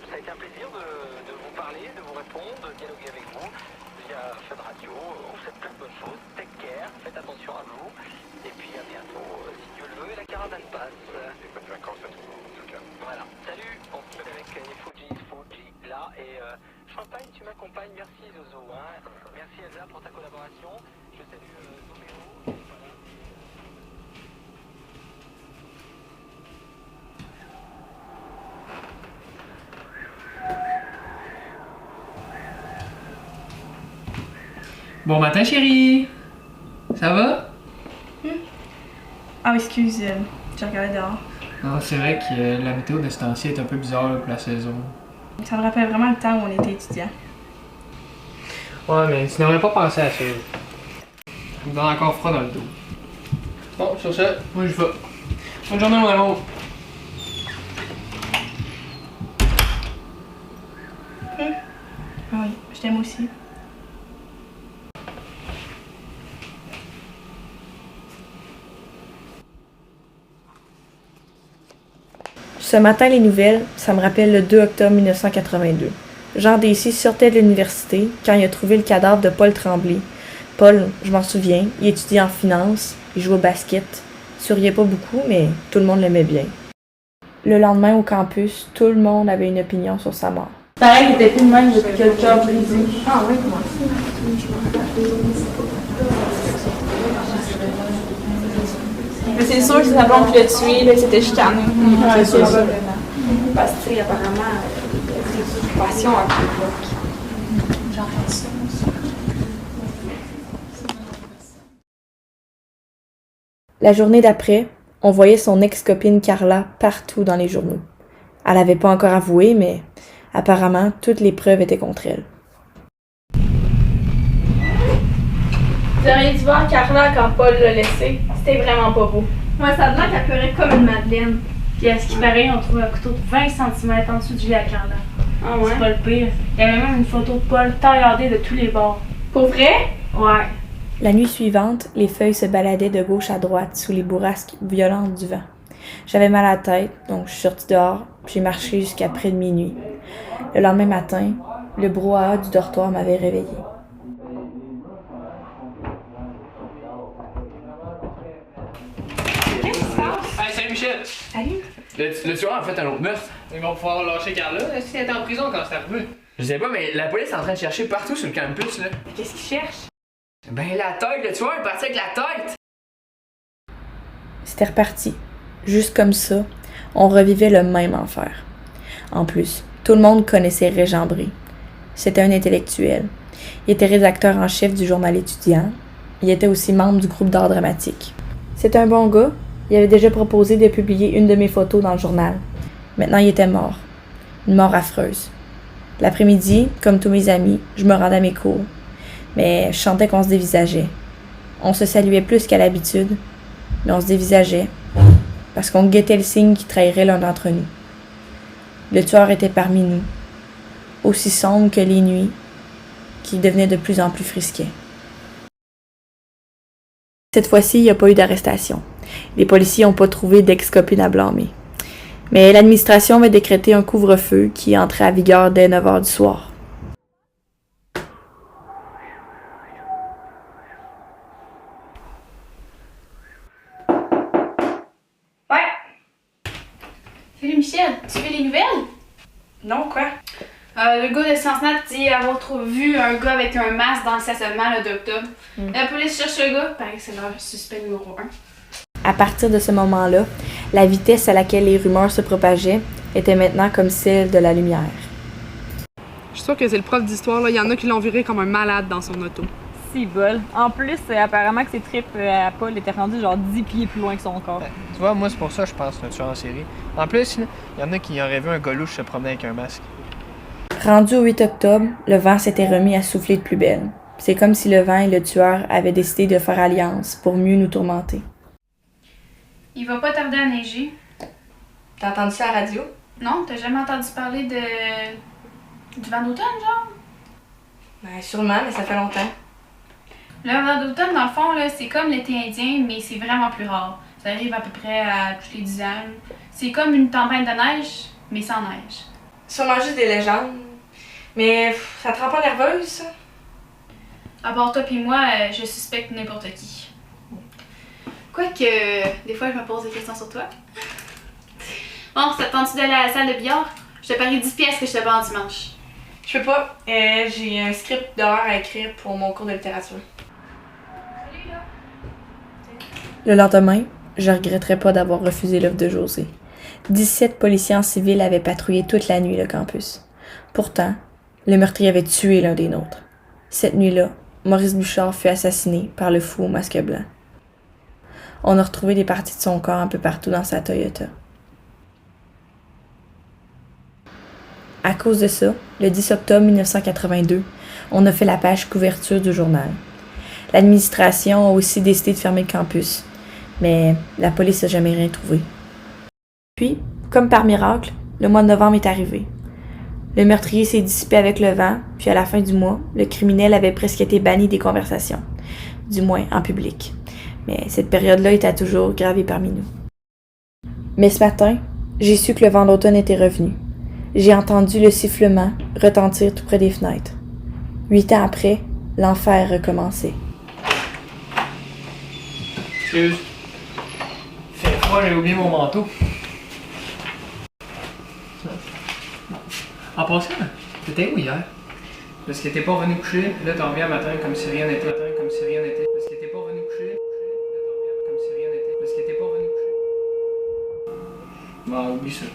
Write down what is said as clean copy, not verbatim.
Ça a été un plaisir de vous parler, de vous répondre, de dialoguer avec vous via Fun Radio. On vous souhaite plein de bonnes choses. Take care, faites attention à vous. Et puis à bientôt, si Dieu le veut, et la caravane passe. Et bonnes vacances à tout le monde, en tout cas. Voilà, salut, on se fait avec les Fuji là. Et Champagne, tu m'accompagnes. Merci Zozo. Hein. Merci Elsa pour ta collaboration. Je salue Doméo. Voilà. Bon matin, chérie! Ça va? Ah, excuse, je regardais dehors. Non, c'est vrai que la météo de ce temps-ci est un peu bizarre là, pour la saison. Ça me rappelle vraiment le temps où on était étudiant. Ouais, mais tu n'aurais pas pensé à ça. Il me donne encore froid dans le dos. Bon, sur ça, moi je vais. Bonne journée, mon amour! Ah oui, je t'aime aussi. Ce matin, les nouvelles, ça me rappelle le 2 octobre 1982. Jean Dessy sortait de l'université quand il a trouvé le cadavre de Paul Tremblay. Paul, je m'en souviens, il étudiait en finance, il jouait au basket. Il souriait pas beaucoup, mais tout le monde l'aimait bien. Le lendemain, au campus, tout le monde avait une opinion sur sa mort. Pareil, il était plus de même depuis que le cœur brisé. Ah oui, comment ça? Mais c'est sûr que c'est sa blonde qui l'a tué, là, c'était chicané. Ouais, c'est ça. Parce que, tu sais, apparemment, c'est une passion à l'époque. J'entends ça. La journée d'après, on voyait son ex-copine Carla partout dans les journaux. Elle n'avait pas encore avoué, mais apparemment, toutes les preuves étaient contre elle. Vous auriez dû voir Carla quand Paul l'a laissé. C'était vraiment pas beau. Ouais, ça a l'air qu'elle pleurait comme une madeleine. Puis à ce qui paraît, on trouve un couteau de 20 cm en dessous du lit à Carla. Ah ouais? C'est pas le pire. Il y avait même une photo de Paul taillardée de tous les bords. Pour vrai? Ouais. La nuit suivante, les feuilles se baladaient de gauche à droite sous les bourrasques violentes du vent. J'avais mal à la tête, donc je suis sortie dehors, puis j'ai marché jusqu'à près de minuit. Le lendemain matin, le brouhaha du dortoir m'avait réveillée. Hey, salut Michel! Salut. Le tueur a fait un autre meurtre. Ils vont pouvoir lâcher Carla. Est-ce qu'elle était en prison quand c'est arrivé? Je sais pas, mais la police est en train de chercher partout sur le campus, là. Qu'est-ce qu'ils cherchent? Ben la tête, le tueur est parti avec la tête! C'était reparti. Juste comme ça, on revivait le même enfer. En plus, tout le monde connaissait Régent Bré. C'était un intellectuel. Il était rédacteur en chef du journal étudiant. Il était aussi membre du groupe d'art dramatique. C'était un bon gars. Il avait déjà proposé de publier une de mes photos dans le journal. Maintenant, il était mort. Une mort affreuse. L'après-midi, comme tous mes amis, je me rendais à mes cours. Mais je sentais qu'on se dévisageait. On se saluait plus qu'à l'habitude, mais on se dévisageait parce qu'on guettait le signe qui trahirait l'un d'entre nous. Le tueur était parmi nous, aussi sombre que les nuits, qui devenaient de plus en plus frisquets. Cette fois-ci, il n'y a pas eu d'arrestation. Les policiers n'ont pas trouvé d'ex-copine à blâmer. Mais l'administration avait décrété un couvre-feu qui entrait en vigueur dès 9 h du soir. Ouais. Salut Michel, tu fais les nouvelles? Non, quoi? Le gars de Sciences Nat dit avoir vu un gars avec un masque dans le stationnement le 2 octobre. La police cherche le gars, paraît que c'est leur suspect numéro 1. À partir de ce moment-là, la vitesse à laquelle les rumeurs se propageaient était maintenant comme celle de la lumière. Je suis sûre que c'est le prof d'histoire, là. Il y en a qui l'ont viré comme un malade dans son auto. Si bol. En plus, apparemment que ses tripes à Paul étaient rendues genre 10 pieds plus loin que son corps. Tu vois, moi c'est pour ça que je pense que c'est un tueur en série. En plus, il y en a qui auraient vu un gars louche se promener avec un masque. Rendu au 8 octobre, le vent s'était remis à souffler de plus belle. C'est comme si le vent et le tueur avaient décidé de faire alliance pour mieux nous tourmenter. Il va pas tarder à neiger. T'as entendu ça à la radio? Non, t'as jamais entendu parler du vent d'automne, genre? Ben, sûrement, mais ça fait longtemps. Le vent d'automne, dans le fond, là, c'est comme l'été indien, mais c'est vraiment plus rare. Ça arrive à peu près à tous les 10 ans. C'est comme une tempête de neige, mais sans neige. Sûrement juste des légendes. Mais ça te rend pas nerveuse, ça? À part toi pis moi, je suspecte n'importe qui. Quoique, des fois, je me pose des questions sur toi. Bon, ça te tente-tu d'aller à la salle de billard? Je te parie 10 pièces que je te bats en dimanche. Je peux pas. J'ai un script d'horreur à écrire pour mon cours de littérature. Le lendemain, je regretterais pas d'avoir refusé l'offre de José. 17 policiers en civil avaient patrouillé toute la nuit le campus. Pourtant, le meurtrier avait tué l'un des nôtres. Cette nuit-là, Maurice Bouchard fut assassiné par le fou au masque blanc. On a retrouvé des parties de son corps un peu partout dans sa Toyota. À cause de ça, le 10 octobre 1982, on a fait la page couverture du journal. L'administration a aussi décidé de fermer le campus, mais la police n'a jamais rien trouvé. Puis, comme par miracle, le mois de novembre est arrivé. Le meurtrier s'est dissipé avec le vent, puis à la fin du mois, le criminel avait presque été banni des conversations, du moins en public. Mais cette période-là était toujours gravée parmi nous. Mais ce matin, j'ai su que le vent d'automne était revenu. J'ai entendu le sifflement retentir tout près des fenêtres. 8 ans après, l'enfer recommençait. Excuse. Il fait froid, j'ai oublié mon manteau. En passant, t'étais où hier? Parce que t'es pas revenu coucher, là t'en reviens matin comme si rien n'était. Comme si rien n'était. Parce que t'es pas revenu coucher, là t'en reviens comme si rien n'était. Parce que t'es pas revenu coucher. Bon, oublie ça.